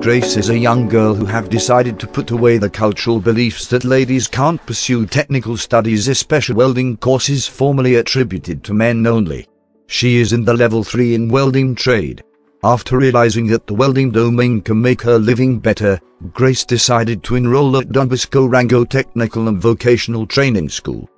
Grace is a young girl who have decided to put away the cultural beliefs that ladies can't pursue technical studies, especially welding courses formerly attributed to men only. She is in the level 3 in welding trade. After realizing that the welding domain can make her living better, Grace decided to enroll at Bosco Rango Technical and Vocational Training School.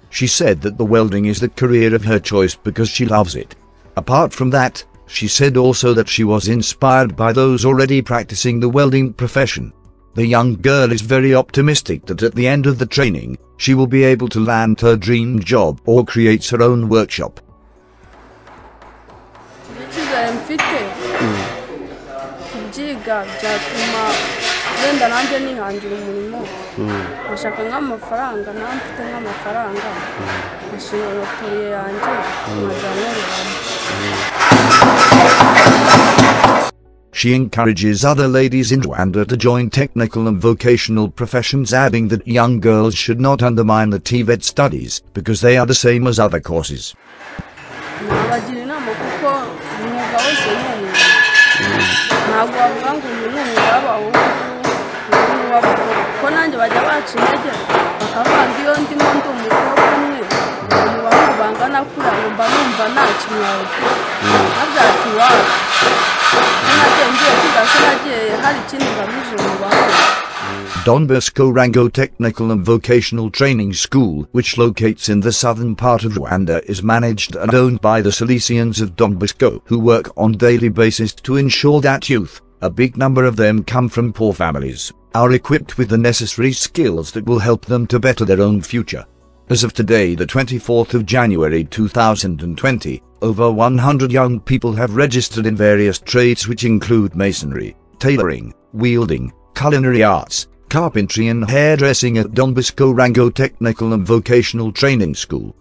She said that the welding is the career of her choice because she loves it. Apart from that, she said also that she was inspired by those already practicing the welding profession. The young girl is very optimistic that at the end of the training, she will be able to land her dream job or create her own workshop. She encourages other ladies in Rwanda to join technical and vocational professions, adding that young girls should not undermine the TVET studies because they are the same as other courses. Don Bosco Rango Technical and Vocational Training School, which locates in the southern part of Rwanda, is managed and owned by the Salesians of Don Bosco, who work on daily basis to ensure that youth, a big number of them come from poor families, are equipped with the necessary skills that will help them to better their own future. As of today, the 24th of January 2020, over 100 young people have registered in various trades which include masonry, tailoring, welding, culinary arts, carpentry and hairdressing at Don Bosco Rango Technical and Vocational Training School.